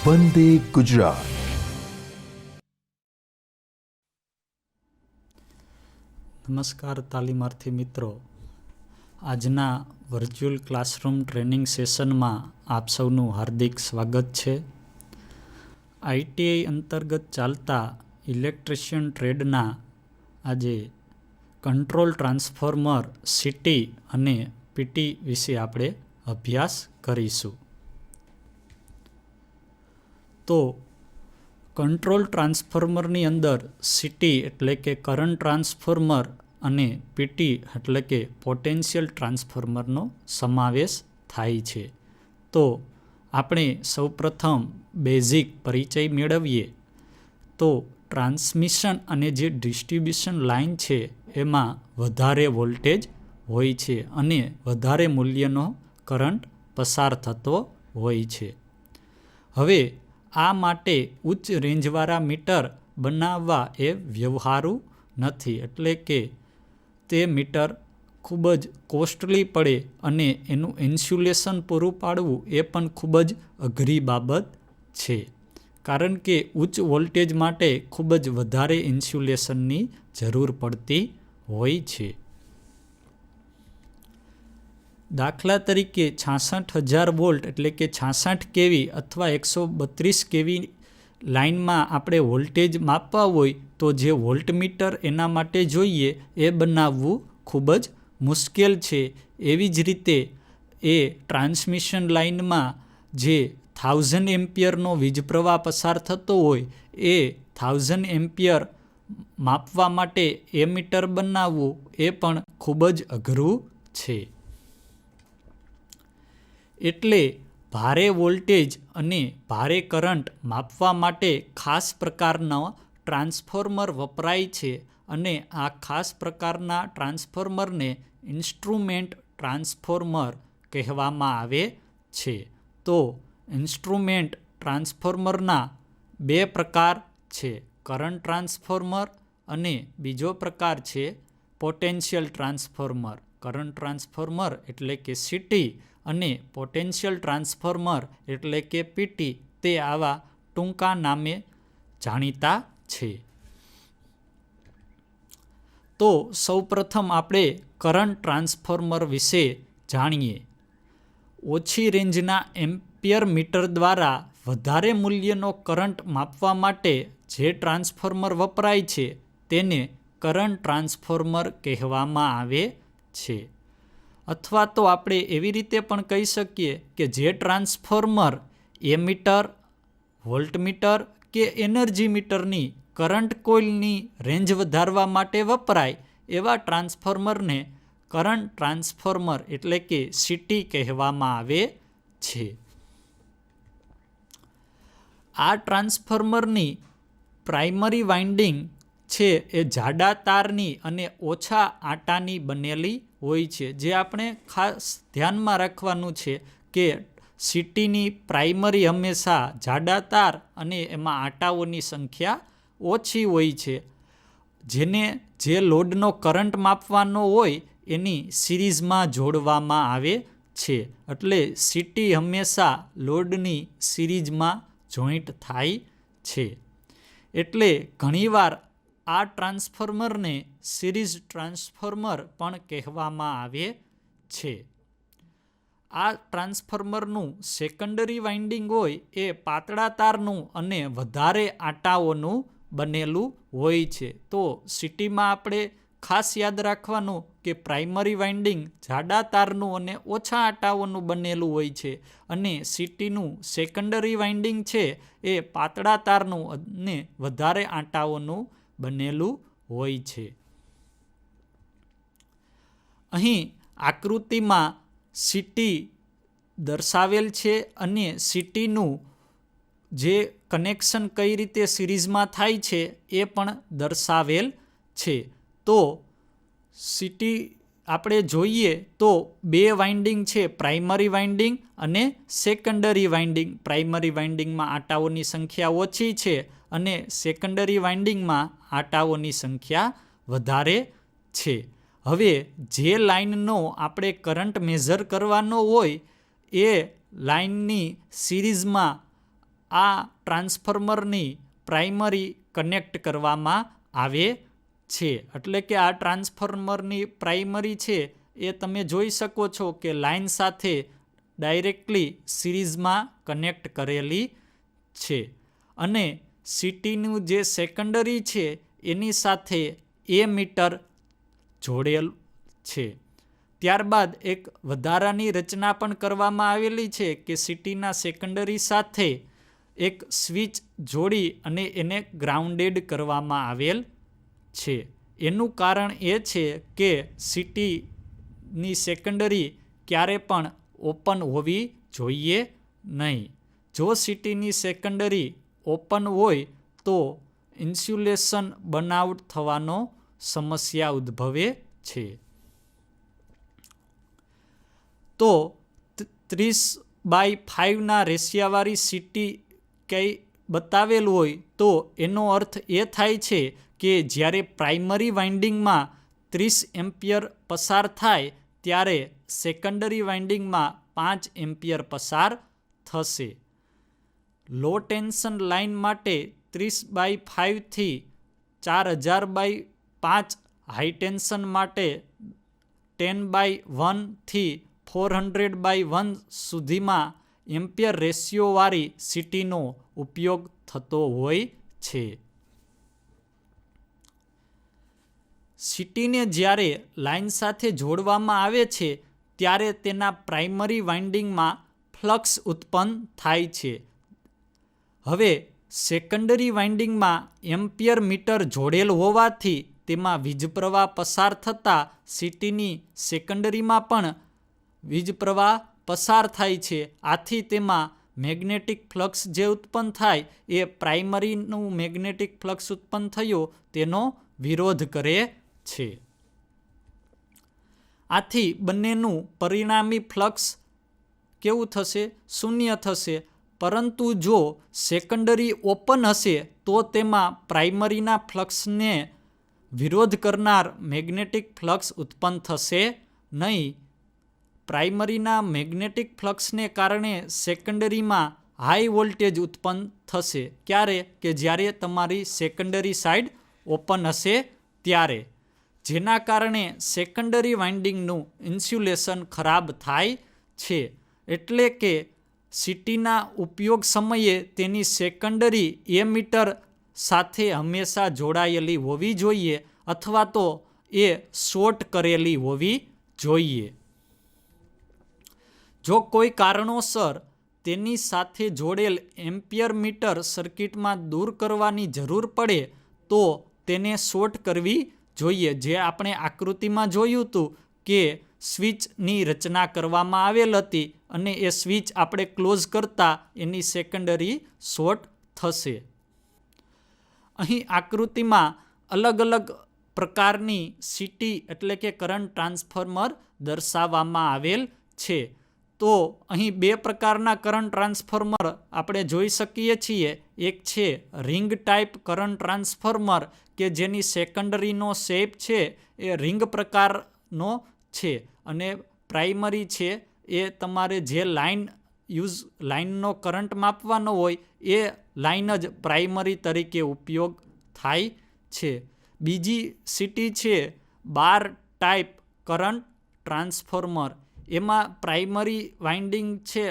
વંદે ગુજરાત. નમસ્કાર તાલીમાર્થી મિત્રો, આજના વર્ચ્યુઅલ ક્લાસરૂમ ટ્રેનિંગ સેશનમાં આપ સૌનું હાર્દિક સ્વાગત છે. આઈટીઆઈ અંતર્ગત ચાલતા ઇલેક્ટ્રિશિયન ટ્રેડના આજે કંટ્રોલ ટ્રાન્સફોર્મર સીટી અને પીટી વિશે આપણે અભ્યાસ કરીશું. તો કંટ્રોલ ટ્રાન્સફોર્મરની અંદર સીટી એટલે કે કરંટ ટ્રાન્સફોર્મર અને પીટી એટલે કે પોટેન્શિયલ ટ્રાન્સફોર્મરનો સમાવેશ થાય છે. તો આપણે સૌપ્રથમ બેઝિક પરિચય મેળવીએ તો ટ્રાન્સમિશન અને જે ડિસ્ટ્રીબ્યુશન લાઇન છે એમાં વધારે વોલ્ટેજ હોય છે અને વધારે મૂલ્યનો કરંટ પસાર થતો હોય છે. હવે આ માટે ઉચ્ચ રેન્જવાળા મીટર બનાવવા એ વ્યવહારુ નથી, એટલે કે તે મીટર ખૂબ જ કોસ્ટલી પડે અને એનું ઇન્સ્યુલેશન પૂરું પાડવું એ પણ ખૂબ જ અઘરી બાબત છે, કારણ કે ઉચ્ચ વોલ્ટેજ માટે ખૂબ જ વધારે ઇન્સ્યુલેશનની જરૂર પડતી હોય છે. દાખલા તરીકે 66,000 વોલ્ટ એટલે કે 66 કેવી અથવા 132 કેવી લાઇનમાં આપણે વોલ્ટેજ માપવા હોય તો જે વોલ્ટમીટર એના માટે જોઈએ એ બનાવવું ખૂબ જ મુશ્કેલ છે. એવી જ રીતે એ ટ્રાન્સમિશન લાઇનમાં જે 1000 એમ્પિયરનો વીજ પ્રવાહ પસાર થતો હોય એ 1000 એમ્પિયર માપવા માટે એ મીટર બનાવવું એ પણ ખૂબ જ અઘરું છે. એટલે ભારે વોલ્ટેજ અને ભારે કરંટ માપવા માટે ખાસ પ્રકારનો ટ્રાન્સફોર્મર વપરાય છે અને આ ખાસ પ્રકારના ટ્રાન્સફોર્મરને ઇન્સ્ટ્રુમેન્ટ ટ્રાન્સફોર્મર કહેવામાં આવે છે. તો ઇન્સ્ટ્રુમેન્ટ ટ્રાન્સફોર્મરના બે પ્રકાર છે, કરંટ ટ્રાન્સફોર્મર અને બીજો પ્રકાર છે પોટેન્શિયલ ટ્રાન્સફોર્મર. કરંટ ટ્રાન્સફોર્મર એટલે કે સીટી અને પોટેન્શિયલ ટ્રાન્સફોર્મર એટલે કે પીટી તે આવા ટૂંકા નામે જાણીતા છે. તો સૌપ્રથમ આપણે કરંટ ટ્રાન્સફોર્મર વિશે જાણીએ. ઓછી રેન્જના એમ્પિયર મીટર દ્વારા વધારે મૂલ્યનો કરંટ માપવા માટે જે ટ્રાન્સફોર્મર વપરાય છે તેને કરંટ ટ્રાન્સફોર્મર કહેવામાં આવે છે. અથવા તો આપણે એવી રીતે પણ કહી શકીએ કે જે ટ્રાન્સફોર્મર એમીટર, વોલ્ટમીટર કે એનર્જી મીટરની કરંટ કોઇલની રેન્જ વધારવા માટે વપરાય એવા ટ્રાન્સફોર્મરને કરંટ ટ્રાન્સફોર્મર એટલે કે સીટી કહેવામાં આવે છે. આ ટ્રાન્સફોર્મરની પ્રાઇમરી વાઇન્ડિંગ છે એ જાડા તારની અને ઓછા આટાની બનેલી હોય છે. જે આપણે ખાસ ધ્યાનમાં રાખવાનું છે કે સીટીની પ્રાઇમરી હંમેશા જાડા તાર અને એમાં આટાઓની સંખ્યા ઓછી હોય છે, જેને જે લોડનો કરંટ માપવાનો હોય એની સિરીઝમાં જોડવામાં આવે છે. એટલે સીટી હંમેશા લોડની સિરીઝમાં જોઈન્ટ થાય છે. એટલે ઘણીવાર આ ટ્રાન્સફોર્મરને સિરીઝ ટ્રાન્સફોર્મર પણ કહેવામાં આવે છે. આ ટ્રાન્સફોર્મરનું સેકન્ડરી વાઇન્ડિંગ હોય એ પાતળા તારનું અને વધારે આટાઓનું બનેલું હોય છે. તો સીટીમાં આપણે ખાસ યાદ રાખવાનું કે પ્રાઇમરી વાઇન્ડિંગ જાડા તારનું અને ઓછા આટાઓનું બનેલું હોય છે અને સીટીનું સેકન્ડરી વાઇન્ડિંગ છે એ પાતળા તારનું અને વધારે આટાઓનું બનેલું હોય છે. અહીં આકૃતિમાં સીટી દર્શાવેલ છે અને સીટીનું જે કનેક્શન કઈ રીતે સિરીઝમાં થાય છે એ પણ દર્શાવેલ છે. તો સીટી આપણે જોઈએ તો બે વાઇન્ડિંગ છે, પ્રાઇમરી વાઇન્ડિંગ અને સેકન્ડરી વાઇન્ડિંગ. પ્રાઇમરી વાઇન્ડિંગમાં આટાઓની સંખ્યા ઓછી છે અને સેકન્ડરી વાઇન્ડિંગમાં આટાઓની સંખ્યા વધારે છે. હવે જે લાઇનનો આપણે કરંટ મેઝર કરવાનો હોય એ લાઇનની સિરીઝમાં આ ટ્રાન્સફોર્મરની પ્રાઇમરી કનેક્ટ કરવામાં આવે છે. એટલે કે આ ટ્રાન્સફોર્મરની પ્રાઇમરી છે એ તમે જોઈ શકો છો કે લાઇન સાથે ડાયરેક્ટલી સિરીઝમાં કનેક્ટ કરેલી છે અને સીટીનું જે સેકન્ડરી છે એની સાથે મીટર જોડેલ છે. ત્યારબાદ એક વધારાની રચના પણ કરવામાં આવેલી છે કે સીટીના સેકન્ડરી સાથે એક સ્વિચ જોડી અને એને ગ્રાઉન્ડેડ કરવામાં આવેલ છે. એનું કારણ એ છે કે સીટીની સેકન્ડરી ક્યારે પણ ઓપન હોવી જોઈએ નહીં. જો સીટીની સેકન્ડરી ઓપન હોય તો ઇન્સ્યુલેશન બનાઉટ થવાનો સમસ્યા ઉદ્ભવે છે. તો 30/5 રેશિયાવાળી સીટી કંઈ બતાવેલ હોય તો એનો અર્થ એ થાય છે કે જ્યારે પ્રાઇમરી વાઇન્ડિંગમાં 30 એમ્પિયર પસાર થાય ત્યારે સેકન્ડરી વાઇન્ડિંગમાં 5 એમ્પિયર પસાર થશે. લો ટેન્શન લાઇન માટે 30/5 થી 4000/5, હાઈ ટેન્શન માટે 10/1 થી 400/1 સુધીમાં એમ્પિયર રેશિયોવાળી સીટીનો ઉપયોગ થતો હોય છે. સીટીને જ્યારે લાઇન સાથે જોડવામાં આવે છે ત્યારે તેના પ્રાઇમરી વાઇન્ડિંગમાં ફ્લક્સ ઉત્પન્ન થાય છે. હવે સેકન્ડરી વાઇન્ડિંગમાં એમ્પિયર મીટર જોડેલ હોવાથી તેમાં વીજપ્રવાહ પસાર થતાં સીટીની સેકન્ડરીમાં પણ વીજપ્રવાહ પસાર થાય છે. આથી તેમાં મેગ્નેટિક ફ્લક્સ જે ઉત્પન્ન થાય એ પ્રાઇમરીનું મેગ્નેટિક ફ્લક્સ ઉત્પન્ન થયો તેનો વિરોધ કરે છે. આથી બંનેનું પરિણામી ફ્લક્સ કેવું થશે? શૂન્ય થશે. પરંતુ જો સેકન્ડરી ઓપન હશે તો તેમાં પ્રાઇમરીના ફ્લક્સને વિરોધ કરનાર મેગ્નેટિક ફ્લક્સ ઉત્પન્ન થશે નહીં. પ્રાઇમરીના મેગ્નેટિક ફ્લક્સને કારણે સેકન્ડરીમાં હાઈ વોલ્ટેજ ઉત્પન્ન થશે. ક્યારે? કે જ્યારે તમારી સેકન્ડરી સાઇડ ઓપન હશે ત્યારે, જેના કારણે સેકન્ડરી વાઇન્ડિંગનું ઇન્સ્યુલેશન ખરાબ થાય છે. એટલે કે સીટીના ઉપયોગ સમયે તેની સેકન્ડરી મીટર સાથે હંમેશા જોડાયેલી હોવી જોઈએ અથવા તો એ શોર્ટ કરેલી હોવી જોઈએ. જો કોઈ કારણોસર તેની સાથે જોડેલ એમ્પિયર મીટર સર્કિટમાં દૂર કરવાની જરૂર પડે તો તેને શોર્ટ કરવી જોઈએ. જે આપણે આકૃતિમાં જોયું હતું કે સ્વિચની રચના કરવામાં આવેલ હતી અને એ સ્વિચ આપણે ક્લોઝ કરતા એની સેકન્ડરી શોર્ટ થશે. અહીં આકૃતિમાં અલગ અલગ પ્રકારની સીટી એટલે કે કરંટ ટ્રાન્સફોર્મર દર્શાવવામાં આવેલ છે. તો અહીં બે પ્રકારના કરંટ ટ્રાન્સફોર્મર આપણે જોઈ શકીએ છીએ. એક છે રિંગ ટાઈપ કરંટ ટ્રાન્સફોર્મર કે જેની સેકન્ડરીનો શેપ છે એ રિંગ પ્રકારનો છે અને પ્રાઇમરી છે એ તમારે જે લાઇનનો કરંટ માપવાનો હોય એ લાઇન જ પ્રાઇમરી તરીકે ઉપયોગ થાય છે. બીજી સીટી છે બાર ટાઈપ કરંટ ટ્રાન્સફોર્મર. એમાં પ્રાઇમરી વાઇન્ડિંગ છે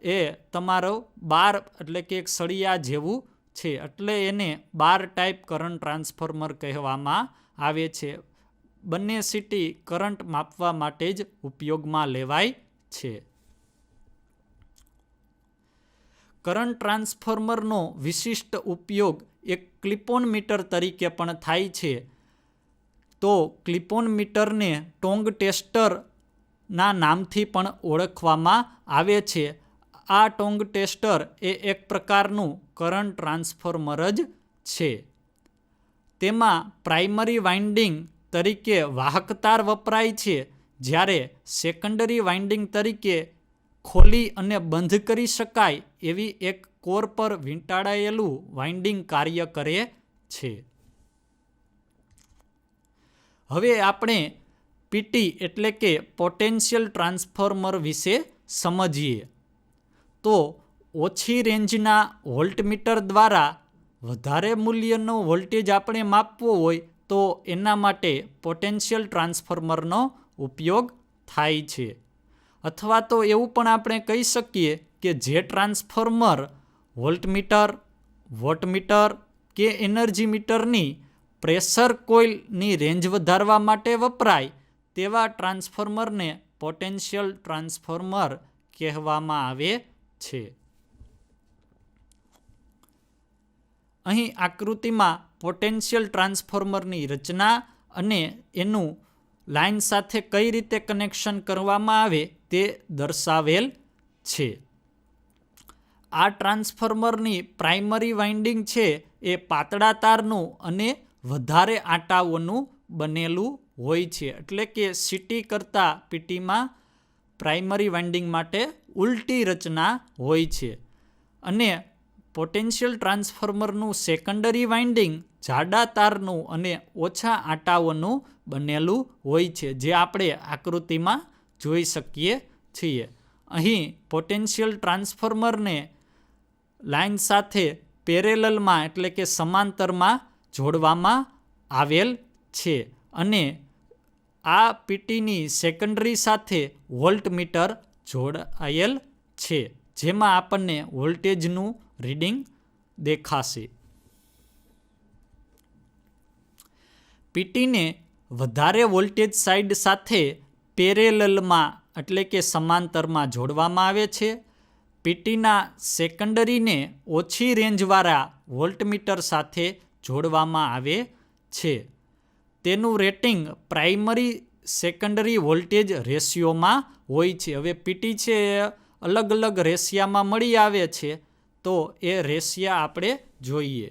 એ તમારો બાર એટલે કે એક સળિયા જેવું છે, એટલે એને બાર ટાઈપ કરંટ ટ્રાન્સફોર્મર કહેવામાં આવે છે. બંને સીટી કરંટ માપવા માટે જ ઉપયોગમાં લેવાય છે. કરંટ ટ્રાન્સફોર્મરનો વિશિષ્ટ ઉપયોગ એક ક્લિપ-ઓન મીટર તરીકે પણ થાય છે. તો ક્લિપ-ઓન મીટરને ટોંગ ટેસ્ટરના નામથી પણ ઓળખવામાં આવે છે. આ ટોંગ ટેસ્ટર એ એક પ્રકારનું કરંટ ટ્રાન્સફોર્મર જ છે. તેમાં પ્રાઇમરી વાઇન્ડિંગ તરીકે વાહક તાર વપરાય છે, જ્યારે સેકન્ડરી વાઇન્ડિંગ તરીકે ખોલી અને બંધ કરી શકાય એવી એક કોર પર વીંટાળાયેલું વાઇન્ડિંગ કાર્ય કરે છે. હવે આપણે પીટી એટલે કે પોટેન્શિયલ ટ્રાન્સફોર્મર વિશે સમજીએ. તો ઓછી રેન્જના વોલ્ટમીટર દ્વારા વધારે મૂલ્યનો વોલ્ટેજ આપણે માપવો હોય તો એના માટે પોટેન્શિયલ ટ્રાન્સફોર્મરનો ઉપયોગ થાય છે. અથવા તો એવું પણ આપણે કહી શકીએ કે જે ટ્રાન્સફોર્મર વોલ્ટમીટર, વોટમીટર કે એનર્જી મીટરની પ્રેશર કોઇલની રેન્જ વધારવા માટે વપરાય તેવા ટ્રાન્સફોર્મરને પોટેન્શિયલ ટ્રાન્સફોર્મર કહેવામાં આવે છે. અહીં આકૃતિમાં પોટેન્શિયલ ટ્રાન્સફોર્મરની રચના અને એનું લાઇન સાથે કઈ રીતે કનેક્શન કરવામાં આવે તે દર્શાવેલ છે. આ ટ્રાન્સફોર્મરની પ્રાઇમરી વાઇન્ડિંગ છે એ પાતળા તારનું અને વધારે આટાઓનું બનેલું હોય છે. એટલે કે સીટી કરતાં પીટીમાં પ્રાઇમરી વાઇન્ડિંગ માટે ઉલટી રચના હોય છે. અને પોટેન્શિયલ ટ્રાન્સફોર્મરનું સેકન્ડરી વાઇન્ડિંગ જાડા તારનું અને ઓછા આટાઓનું બનેલું હોય છે, જે આપણે આકૃતિમાં જોઈ શકીએ છીએ. અહીં પોટેન્શિયલ ટ્રાન્સફોર્મરને લાઇન સાથે પેરેલલમાં એટલે કે સમાંતરમાં જોડવામાં આવેલ છે અને આ પીટીની સેકન્ડરી સાથે વોલ્ટમીટર જોડાયેલ છે, જેમાં આપણને વોલ્ટેજનું રીડિંગ દેખાશે. પીટીને વધારે વોલ્ટેજ સાઇડ સાથે પેરેલલમાં એટલે કે સમાંતરમાં જોડવામાં આવે છે. પીટીના સેકન્ડરીને ઓછી રેન્જવાળા વોલ્ટમીટર સાથે જોડવામાં આવે છે. તેનું રેટિંગ પ્રાઇમરી સેકન્ડરી વોલ્ટેજ રેશિયોમાં હોય છે. હવે પીટી છે એ અલગ અલગ રેશિયામાં મળી આવે છે, તો એ રેશિયા આપણે જોઈએ.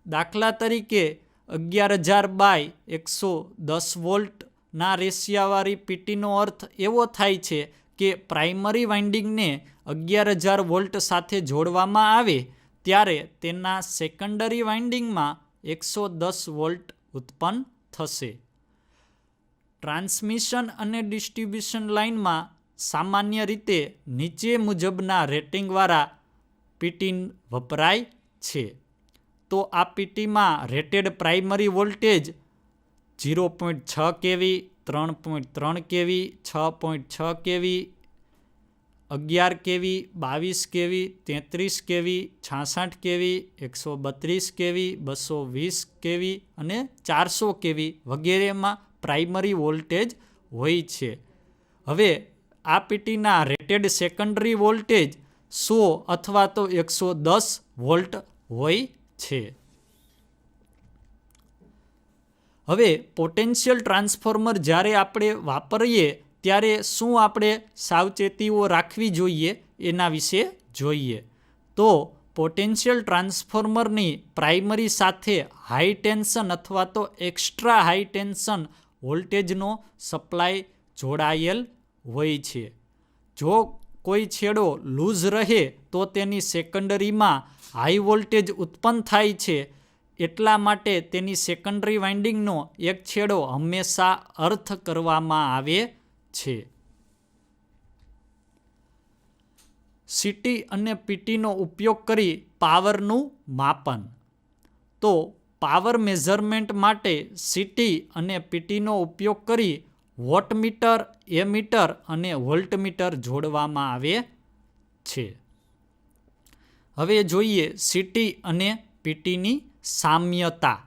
દાખલા તરીકે 11,000/110 વોલ્ટના રેશિયાવાળી પીટીનો અર્થ એવો થાય છે કે પ્રાઇમરી વાઇન્ડિંગને 11,000 વોલ્ટ સાથે જોડવામાં આવે ત્યારે તેના સેકન્ડરી વાઇન્ડિંગમાં 110 વોલ્ટ ઉત્પન્ન થશે. ટ્રાન્સમિશન અને ડિસ્ટ્રીબ્યુશન લાઇનમાં સામાન્ય રીતે નીચે મુજબના રેટિંગવાળા પીટી વપરાય છે. તો આ પીટીમાં rated primary voltage 0.6 kV, 3.3 kV, 6.6 kV, 11 kV, 22 kV, 33 kV, 66 kV, 132 kV, 220 kV અને 400 kV વગેરેમાં પ્રાઇમરી વોલ્ટેજ હોય છે. હવે આ પીટીના રેટેડ સેકન્ડરી વોલ્ટેજ 100 અથવા તો 110 વોલ્ટ હોય છે. હવે પોટેન્શિયલ ટ્રાન્સફોર્મર જ્યારે આપણે વાપરીએ ત્યારે શું આપણે સાવચેતીઓ રાખવી જોઈએ એના વિશે જોઈએ. તો પોટેન્શિયલ ટ્રાન્સફોર્મરની પ્રાઇમરી સાથે હાઈ ટેન્શન અથવા તો એક્સ્ટ્રા હાઈ ટેન્શન વોલ્ટેજનો સપ્લાય જોડાયેલ હોય છે. જો કોઈ છેડો લૂઝ રહે તો તેની સેકન્ડરીમાં હાઈ વોલ્ટેજ ઉત્પન્ન થાય છે. એટલા માટે તેની સેકન્ડરી વાઇન્ડિંગનો એક છેડો હંમેશા અર્થ કરવામાં આવે છે. સીટી અને પીટીનો ઉપયોગ કરી પાવરનું માપન. તો પાવર મેઝરમેન્ટ માટે સીટી અને પીટીનો ઉપયોગ કરી વોટમીટર, એમીટર અને વોલ્ટમીટર જોડવામાં આવે છે. હવે જોઈએ સીટી અને પીટીની સામ્યતા,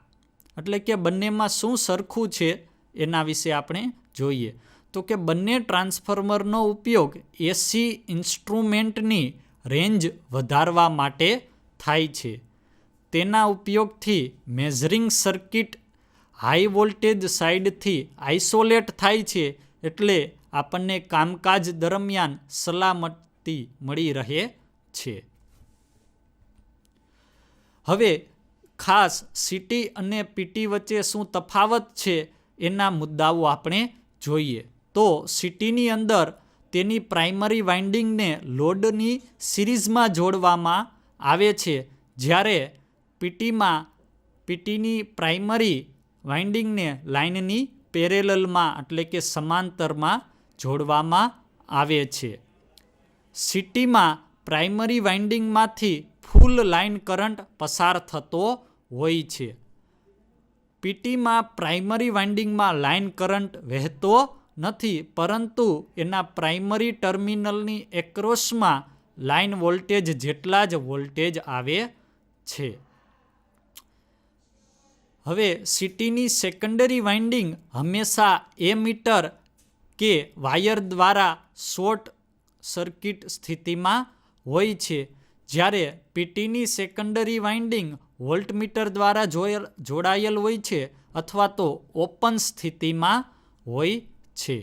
એટલે કે બંનેમાં શું સરખું છે એના વિશે આપણે જોઈએ. તો કે બંને ટ્રાન્સફોર્મરનો ઉપયોગ એસી ઇન્સ્ટ્રુમેન્ટની રેન્જ વધારવા માટે થાય છે. તેના ઉપયોગથી મેઝરિંગ સર્કિટ હાઈ વોલ્ટેજ સાઇડથી આઇસોલેટ થાય છે, એટલે આપણને કામકાજ દરમિયાન સલામતી મળી રહે છે. હવે ખાસ સીટી અને પીટી વચ્ચે શું તફાવત છે એના મુદ્દાઓ આપણે જોઈએ. તો સીટીની અંદર તેની પ્રાઇમરી વાઇન્ડિંગને લોડની સિરીઝમાં જોડવામાં આવે છે, જ્યારે પીટીની પ્રાઇમરી વાઇન્ડિંગને લાઇનની પેરેલલમાં એટલે કે સમાંતરમાં જોડવામાં આવે છે. સીટીમાં પ્રાઇમરી વાઇન્ડિંગમાંથી ફૂલ લાઇન કરંટ પસાર થતો હોય છે. પીટીમાં પ્રાઇમરી વાઇન્ડિંગમાં લાઇન કરંટ વહેતો નથી, પરંતુ એના પ્રાઇમરી ટર્મિનલની એક્રોસમાં લાઇન વોલ્ટેજ જેટલા જ વોલ્ટેજ આવે છે. હવે સીટીની સેકન્ડરી વાઇન્ડિંગ હંમેશા એમીટર કે વાયર દ્વારા શોર્ટ સર્કિટ સ્થિતિમાં હોય છે, જ્યારે પીટીની સેકન્ડરી વાઇન્ડિંગ વોલ્ટમીટર દ્વારા જોડાયેલ હોય છે અથવા તો ઓપન સ્થિતિમાં હોય છે.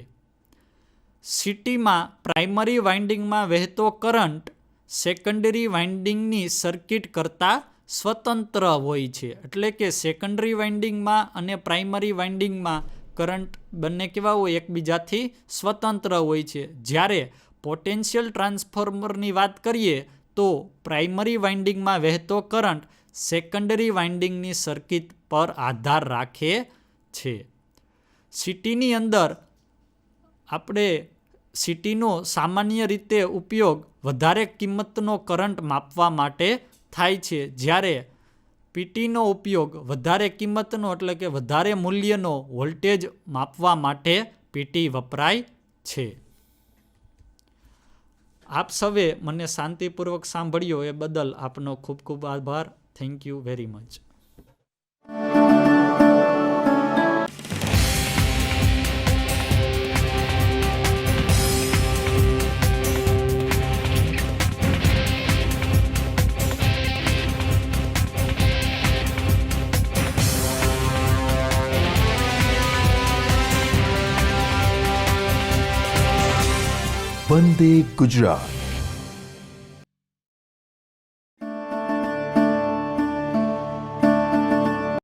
સીટીમાં પ્રાઇમરી વાઇન્ડિંગમાં વહેતો કરંટ સેકન્ડરી વાઇન્ડિંગની સર્કિટ કરતાં સ્વતંત્ર હોય છે. એટલે કે સેકન્ડરી વાઇન્ડિંગમાં અને પ્રાઇમરી વાઇન્ડિંગમાં કરંટ બંને કેવા હોય, એકબીજાથી સ્વતંત્ર હોય છે. જ્યારે પોટેન્શિયલ ટ્રાન્સફોર્મરની વાત કરીએ તો પ્રાઇમરી વાઇન્ડિંગમાં વહેતો કરંટ સેકન્ડરી વાઇન્ડિંગની સર્કિટ પર આધાર રાખે છે. સીટીની અંદર આપણે સીટીનો સામાન્ય રીતે ઉપયોગ વધારે કિંમતનો કરંટ માપવા માટે થાય છે, જ્યારે પીટીનો ઉપયોગ વધારે કિંમતનો એટલે કે વધારે મૂલ્યનો વોલ્ટેજ માપવા માટે પીટી વપરાય છે. આપ સૌએ મને શાંતિપૂર્વક સાંભળ્યો એ બદલ આપનો ખૂબ ખૂબ આભાર. Thank you very much. Vande Gujarat.